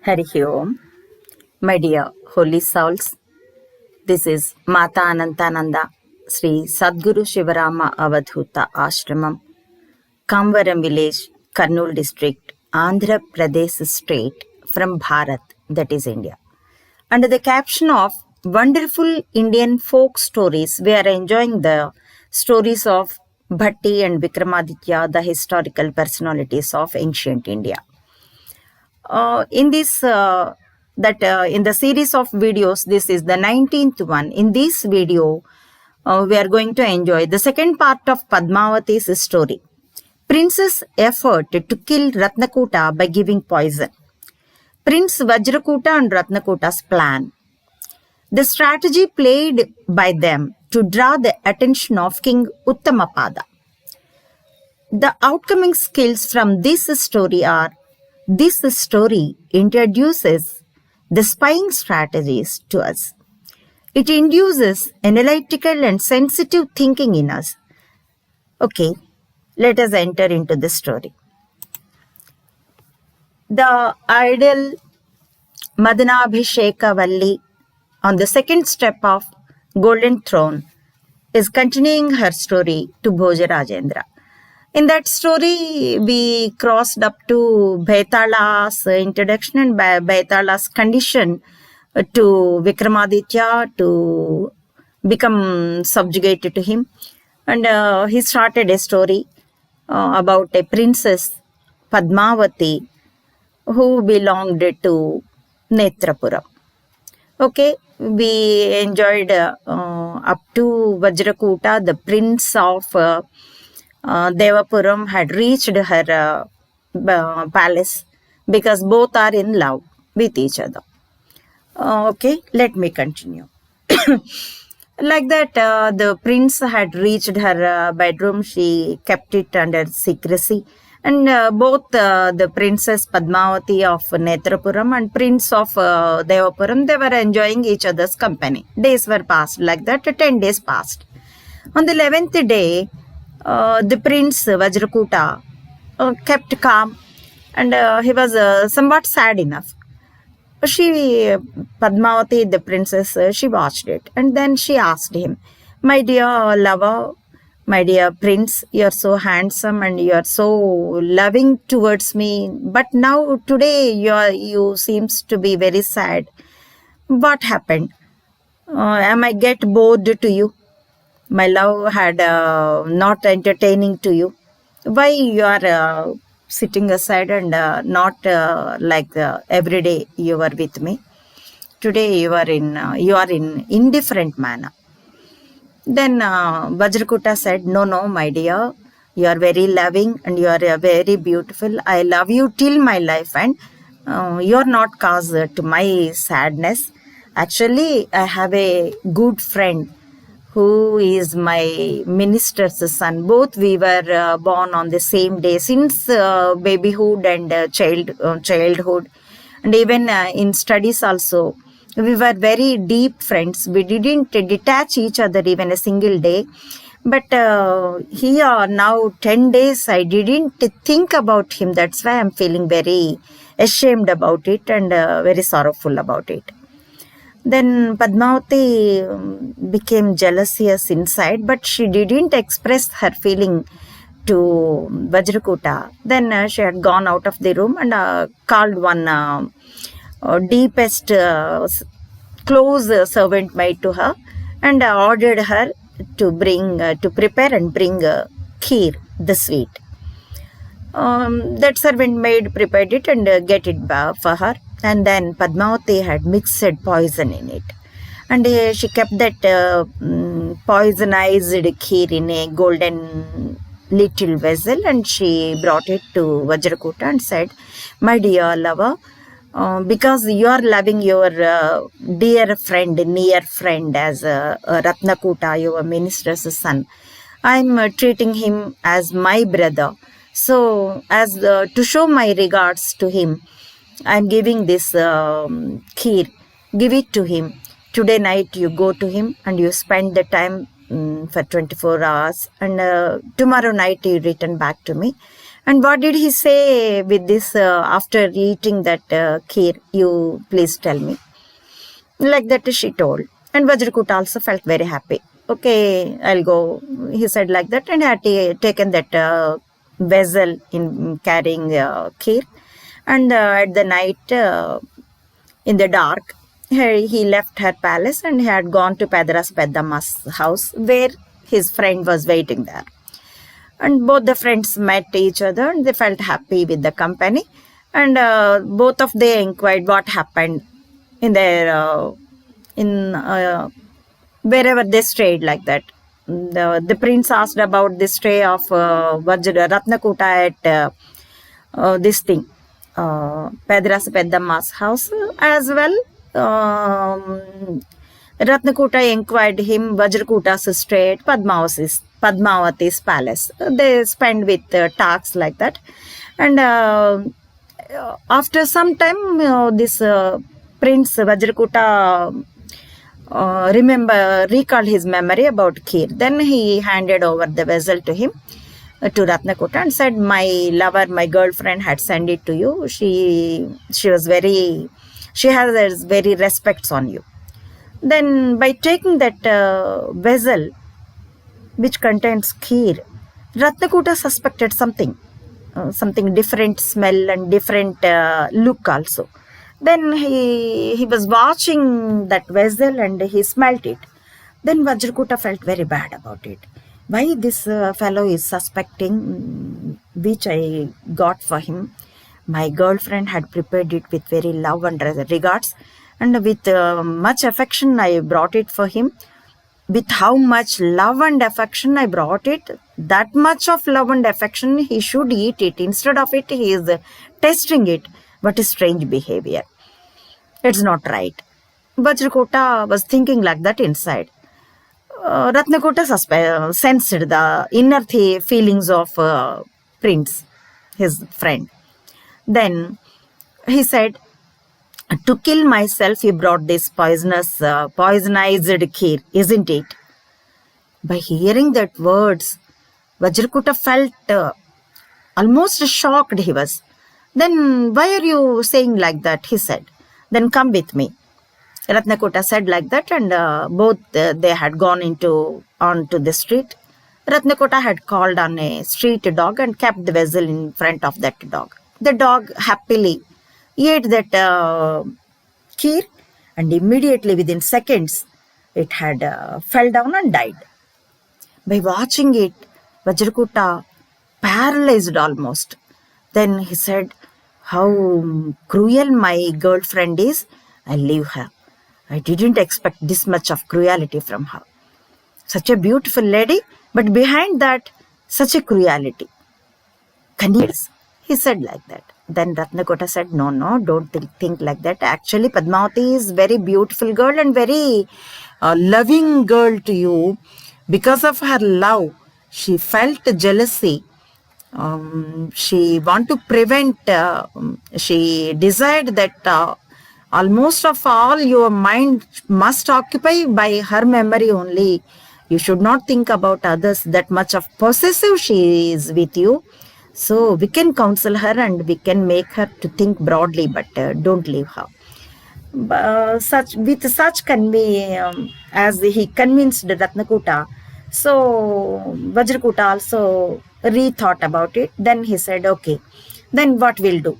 Harihi Om. My dear holy souls, this is Mata Anantananda, Sri Sadguru Shivarama Avadhuta Ashramam, Kamvaram village, Kurnool district, Andhra Pradesh state from Bharat, that is India. Under the caption of Wonderful Indian Folk Stories, we are enjoying the stories of Bhatti and Vikramaditya, the historical personalities of ancient India. In the series of videos, this is the 19th one. In this video, we are going to enjoy the second part of Padmavati's story. Prince's effort to kill Ratnakuta by giving poison. Prince Vajrakuta and Ratnakuta's plan. The strategy played by them to draw the attention of King Uttamapada. The outcoming skills from this story are: this story introduces the spying strategies to us. It induces analytical and sensitive thinking in us. Okay, let us enter into the story. The idol Madanabhisheka Valli on the second step of Golden Throne is continuing her story to Bhoja Rajendra. In that story, we crossed up to Baitala's introduction and Baitala's condition to Vikramaditya to become subjugated to him. And he started a story about a princess, Padmavati, who belonged to Netrapuram. Okay, we enjoyed up to Vajrakuta, the prince of Devapuram had reached her palace because both are in love with each other. Okay, let me continue. Like that, the prince had reached her bedroom. She kept it under secrecy. And both the princess Padmavati of Netrapuram and prince of Devapuram, they were enjoying each other's company. Days were passed like that. 10 days passed. On the 11th day, the prince Vajrakuta kept calm, and he was somewhat sad enough. Padmavati, the princess, she watched it, and then she asked him, "My dear lover, my dear prince, you are so handsome and you are so loving towards me, but now today you seems to be very sad. What happened? Am I get bored to you? My love had not entertaining to you. Why you are sitting aside and not like every day you are with me? Today you are in indifferent manner." Then Vajrakuta said, No, my dear, you are very loving and you are very beautiful. I love you till my life, and you are not cause to my sadness. Actually, I have a good friend who is my minister's son. Both we were born on the same day since babyhood and childhood, and even in studies also. We were very deep friends. We didn't detach each other even a single day. But here now 10 days I didn't think about him. That's why I'm feeling very ashamed about it and very sorrowful about it. Then Padmavati became jealous inside, but she didn't express her feeling to Vajrakuta. Then she had gone out of the room and called one deepest close servant maid to her and ordered her to prepare and bring kheer, the sweet. That servant maid prepared it and get it for her. And then Padmavati had mixed poison in it. And she kept that poisonized kheer in a golden little vessel, and she brought it to Vajrakuta and said, "My dear lover, because you are loving your dear friend, near friend as Ratnakuta, your minister's son, I am treating him as my brother. So as to show my regards to him, I am giving this kheer. Give it to him. Today night you go to him and you spend the time for 24 hours, and tomorrow night you return back to me. And what did he say with this after eating that kheer? You please tell me. Like that she told. And Vajrakuta also felt very happy. Okay, I'll go. He said like that and had taken that vessel in carrying kheer. And at the night, in the dark, he left her palace and he had gone to Pedras Peddamma's house where his friend was waiting there. And both the friends met each other and they felt happy with the company. And both of them inquired what happened in their wherever they stayed like that. The prince asked about the stay of Ratnakuta at this thing, Pedras Peddamma's house as well. Ratnakuta inquired him Vajrakuta's stay at Padmavati's palace. They spent with talks like that. And after some time, this Prince Vajrakuta recalled his memory about kheer. Then he handed over the vessel to him, to Ratnakuta, and said, my lover, my girlfriend had sent it to you. She has very respects on you. Then by taking that vessel which contains kheer, Ratnakuta suspected something different smell and different look also. Then he was watching that vessel and he smelt it. Then Vajrakuta felt very bad about it. Why this fellow is suspecting which I got for him? My girlfriend had prepared it with very love and regards, and with much affection I brought it for him. With how much love and affection I brought it, that much of love and affection he should eat it. Instead of it, he is testing it. What a strange behavior. It's not right. Vajrakuta was thinking like that inside. Ratnakuta sensed the inner feelings of Prince, his friend. Then he said, to kill myself, you brought this poisonized kheer, isn't it? By hearing that words, Vajrakuta felt almost shocked he was. Then why are you saying like that? He said. Then come with me. Ratnakuta said like that, and both they had gone onto the street. Ratnakuta had called on a street dog and kept the vessel in front of that dog. The dog happily ate that kheer, and immediately within seconds it had fell down and died. By watching it, Vajrakuta paralyzed almost. Then he said, how cruel my girlfriend is. I'll leave her. I didn't expect this much of cruelty from her. Such a beautiful lady, but behind that, such a cruelty. Convenience. He said like that. Then Ratnakuta said, no, don't think like that. Actually, Padmavati is very beautiful girl and very loving girl to you. Because of her love, she felt jealousy. She want to prevent, she desired that almost of all your mind must occupy by her memory only. You should not think about others. That much of possessive she is with you. So we can counsel her and we can make her to think broadly, but don't leave her. Such can be, as he convinced Ratnakuta. So Vajrakuta also rethought about it. Then he said, okay, then what we'll do?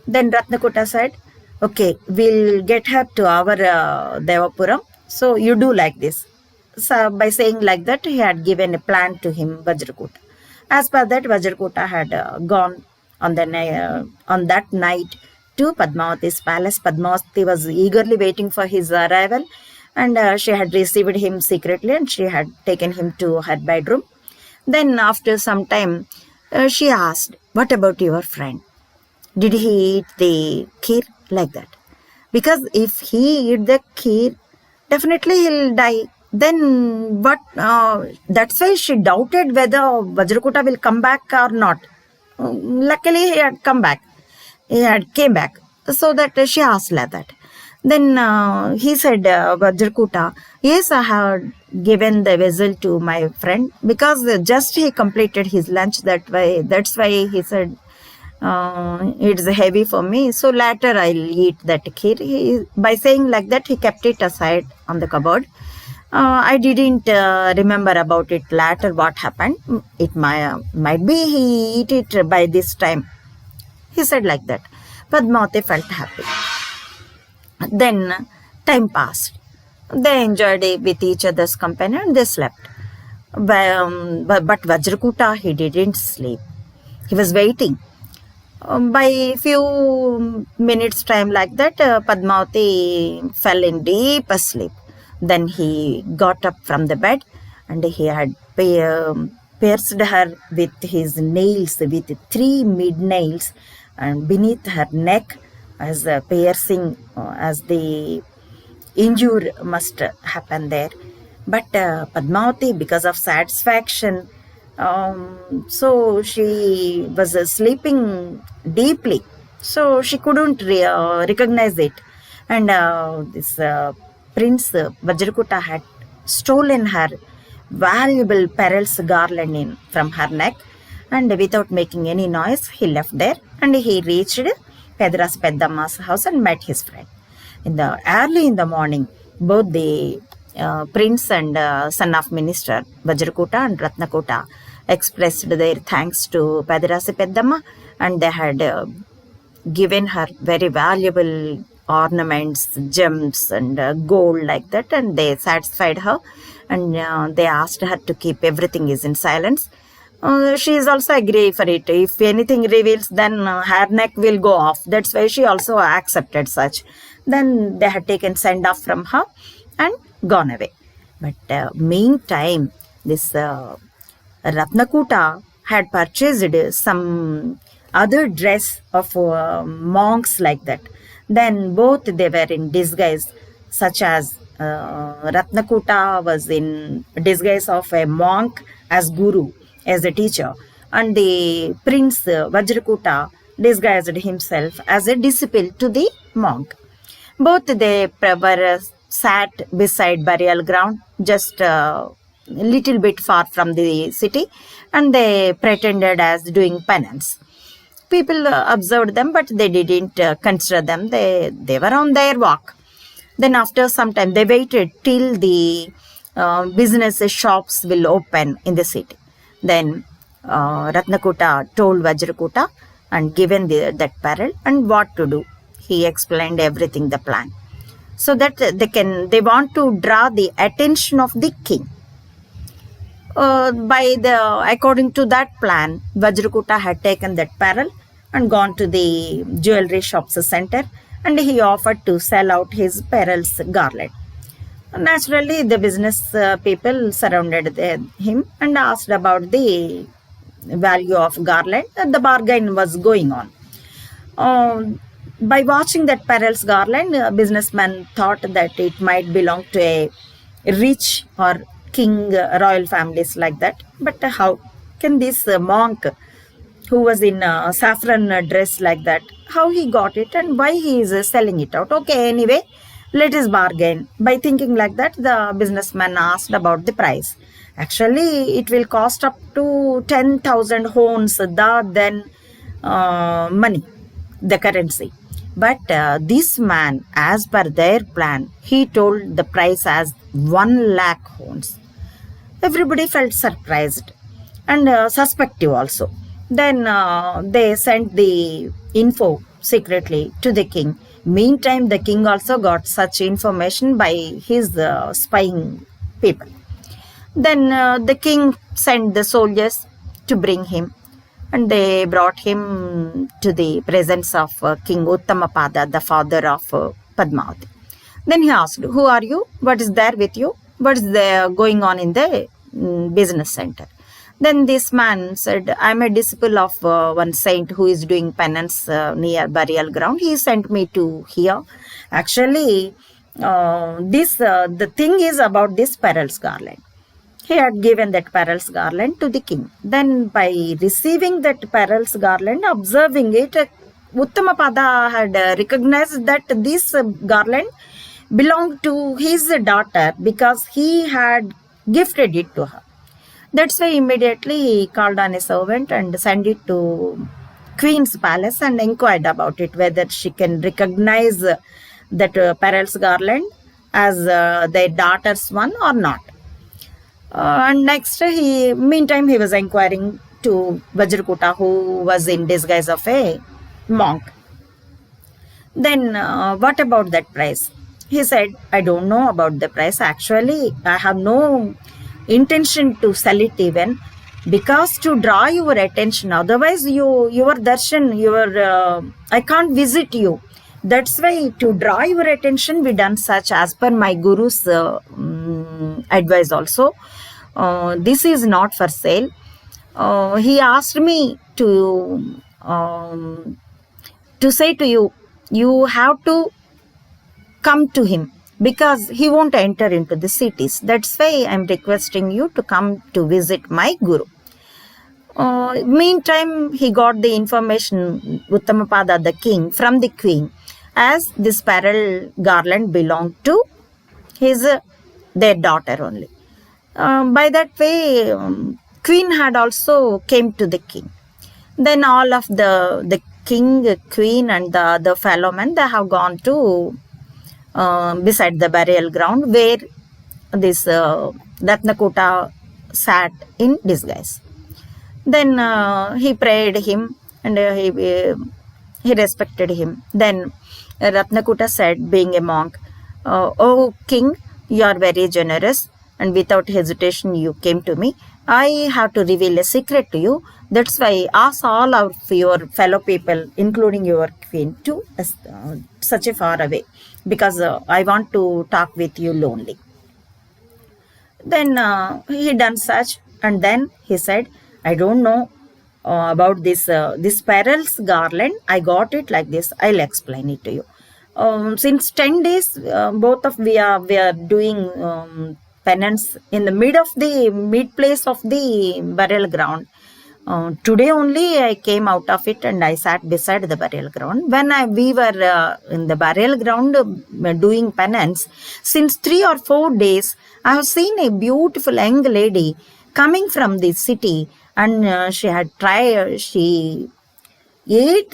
Then Ratnakuta said, okay, we'll get her to our Devapuram. So you do like this. So by saying like that, he had given a plan to him, Vajrakuta. As per that, Vajrakuta had gone on that night to Padmavati's palace. Padmavati was eagerly waiting for his arrival, and she had received him secretly and she had taken him to her bedroom. Then after some time, she asked, what about your friend? Did he eat the kheer? Like that. Because if he eat the kheer, definitely he'll die. Then what? That's why she doubted whether Vajrakuta will come back or not. Luckily, he had come back. He had came back. So that she asked like that. Then he said, Vajrakuta, yes, I have given the vessel to my friend because just he completed his lunch that way. That's why he said, it's heavy for me. So later I'll eat that kheer. By saying like that, he kept it aside on the cupboard. I didn't remember about it later what happened. It might be he eat it by this time. He said like that. Padmavati felt happy. Then time passed. They enjoyed it with each other's company and they slept. But Vajrakuta, he didn't sleep. He was waiting. By few minutes time like that, Padmavati fell in deep asleep. Then he got up from the bed and he had pierced her with his nails, with 3 mid nails, and beneath her neck as a piercing, as the injury must happen there. But Padmavati, because of satisfaction, so she was sleeping deeply, so she couldn't recognize it. And this Prince Vajrakuta had stolen her valuable pearls garland from her neck, and without making any noise, he left there and he reached Pedra's Peddamma's house and met his friend. Early in the morning, both the prince and son of minister Vajrakuta and Ratnakota expressed their thanks to Pedrasi Peddamma, and they had given her very valuable ornaments, gems, and gold like that, and they satisfied her, and they asked her to keep everything is in silence. She is also agree for it. If anything reveals, then her neck will go off. That's why she also accepted such. Then they had taken send off from her and gone away. But meantime, this Ratnakuta had purchased some other dress of monks like that. Then both they were in disguise, such as Ratnakuta was in disguise of a monk as guru, as a teacher, and the prince Vajrakuta disguised himself as a disciple to the monk. Both they were sat beside burial ground, just a little bit far from the city, and they pretended as doing penance. People observed them, but they didn't consider them. They were on their walk. Then after some time, they waited till the business shops will open in the city. Then Ratnakuta told Vajrakuta and given that parrot and what to do. He explained everything, the plan, so that they want to draw the attention of the king. According to that plan, Vajrakuta had taken that parrot and gone to the jewelry shops center, and he offered to sell out his pearls garland. Naturally, the business people surrounded him and asked about the value of garland. The bargain was going on. By watching that pearls garland, a businessman thought that it might belong to a rich or king royal families like that. But how can this monk who was in saffron dress like that, how he got it and why he is selling it out? Okay, anyway, let us bargain. By thinking like that, the businessman asked about the price. Actually, it will cost up to 10,000 hones, then money, the currency. But this man, as per their plan, he told the price as 1 lakh hones. Everybody felt surprised and suspective also. Then they sent the info secretly to the king. Meantime, the king also got such information by his spying people. Then the king sent the soldiers to bring him, and they brought him to the presence of King Uttamapada, the father of Padmavati. Then he asked, "Who are you? What is there with you? What is there going on in the business center?" Then this man said, "I'm a disciple of one saint who is doing penance near burial ground. He sent me to here. Actually, the thing is about this pearls garland." He had given that pearls garland to the king. Then by receiving that pearls garland, observing it, Uttamapada had recognized that this garland belonged to his daughter because he had gifted it to her. That's why immediately he called on a servant and sent it to Queen's palace and inquired about it, whether she can recognize that Perel's garland as their daughter's one or not. And next, meantime, he was inquiring to Vajrakuta, who was in disguise of a monk. Then, what about that price? He said, I don't know about the price. Actually, I have no intention to sell it even, because to draw your attention. Otherwise, your darshan, I can't visit you. That's why to draw your attention, we done such as per my guru's advice also. This is not for sale. He asked me to say to you, you have to come to him because he won't enter into the cities. That's why I'm requesting you to come to visit my guru. Meantime, he got the information, Uttamapada, the king, from the queen, as this Perel garland belonged to their daughter only. By that way, queen had also came to the king. Then all of the king, queen, and the other fellow men, they have gone to beside the burial ground where this Ratnakota sat in disguise. Then he prayed him and he respected him. Then Ratnakuta said, being a monk, "Oh king, you are very generous, and without hesitation you came to me. I have to reveal a secret to you. That's why ask all of your fellow people, including your queen, to such a far away, because I want to talk with you lonely." Then he done such, and then he said, I don't know about this Perel's garland. I got it like this. I'll explain it to you. Since 10 days, both of we are doing penance in the mid place of the burial ground. Today only I came out of it and I sat beside the burial ground. When we were in the burial ground doing penance, since 3 or 4 days, I have seen a beautiful young lady coming from the city, and she ate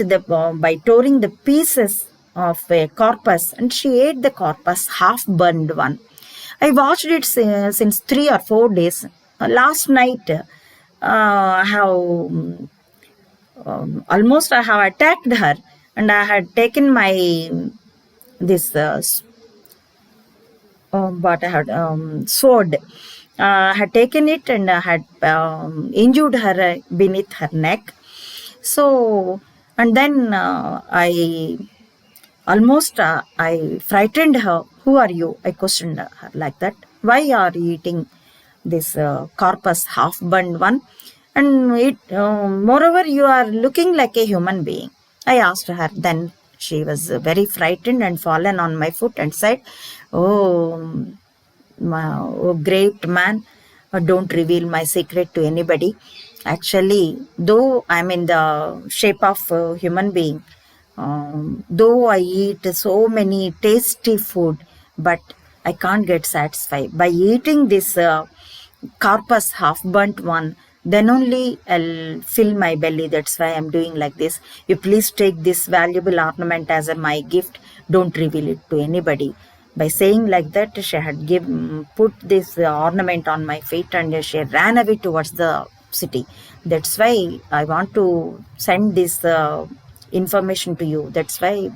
by tearing the pieces of a corpus, and she ate the corpus, half burned one. I watched it since 3 or 4 days. Last night, I have attacked her, and I had taken my sword. I had taken it and I had injured her beneath her neck. So, and then I frightened her. Who are you? I questioned her like that. Why are you eating this corpus, half burned one? And moreover, you are looking like a human being. I asked her. Then she was very frightened and fallen on my foot and said, Oh, great man, don't reveal my secret to anybody. Actually, though I'm in the shape of a human being, though I eat so many tasty food, but I can't get satisfied. By eating this corpus, half burnt one, then only I'll fill my belly. That's why I'm doing like this. You please take this valuable ornament as my gift. Don't reveal it to anybody. By saying like that, she had put this ornament on my feet and she ran away towards the city. That's why I want to send this information to you. That's why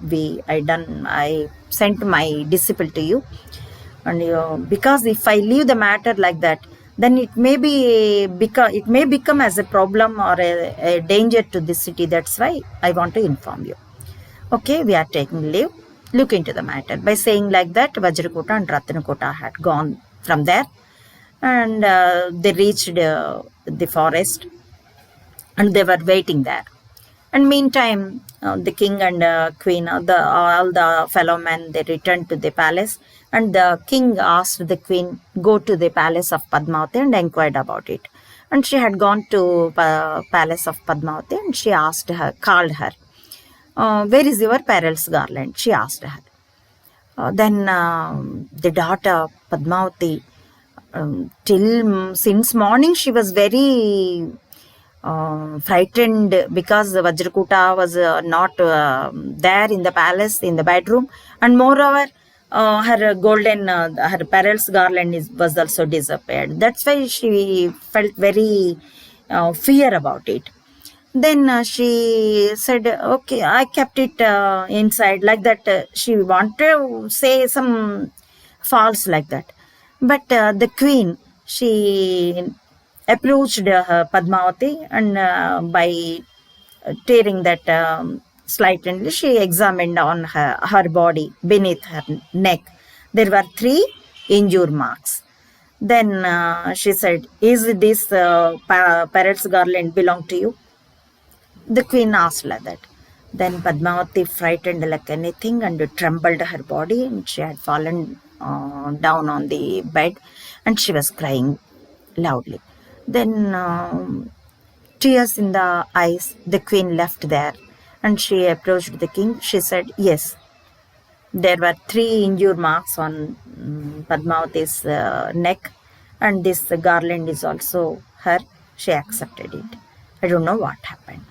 I sent my disciple to you. And because if I leave the matter like that, then it may become as a problem or a danger to the city. That's why I want to inform you. Okay, we are taking leave. Look into the matter. By saying like that, Vajrakota and Ratnakota had gone from there, and they reached the forest, and they were waiting there. And meantime, the king and queen, all the fellow men, they returned to the palace, and the king asked the queen, go to the palace of Padmavati and inquired about it. And she had gone to palace of Padmavati, and she called her. Where is your parel's garland? She asked her. Then the daughter Padmavati, since morning she was very frightened because Vajrakuta was not there in the palace, in the bedroom, and moreover her golden her parel's garland was also disappeared. That's why she felt very fear about it. Then she said, okay, I kept it inside, like that. She wanted to say some false like that. But the queen, she approached Padmavati, and by tearing that slightly, she examined on her body beneath her neck. There were 3 injury marks. Then she said, is this parrot's garland belong to you? The queen asked like that. Then Padmavati frightened like anything and trembled her body, and she had fallen down on the bed, and she was crying loudly. Then tears in the eyes, the queen left there, and she approached the king. She said, yes, there were 3 injury marks on Padmavati's neck, and this garland is also her. She accepted it. I don't know what happened.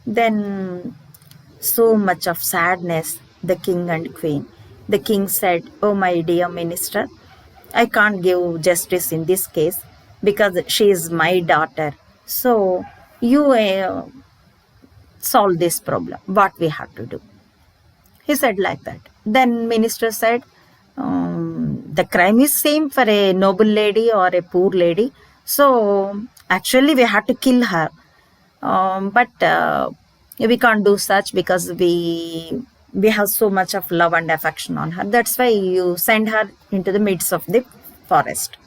Then so much of sadness, the king and queen. The king said, oh my dear minister, I can't give justice in this case because she is my daughter. So you solve this problem. What we have to do? He said like that. Then minister said, the crime is same for a noble lady or a poor lady. So actually we have to kill her. But we can't do such because we have so much of love and affection on her. That's why you send her into the midst of the forest,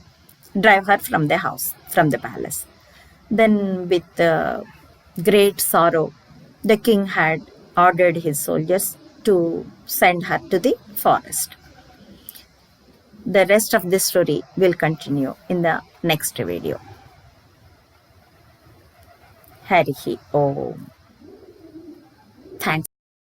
drive her from the house, from the palace. Then with great sorrow, the king had ordered his soldiers to send her to the forest. The rest of this story will continue in the next video. Harihi Om. Thanks.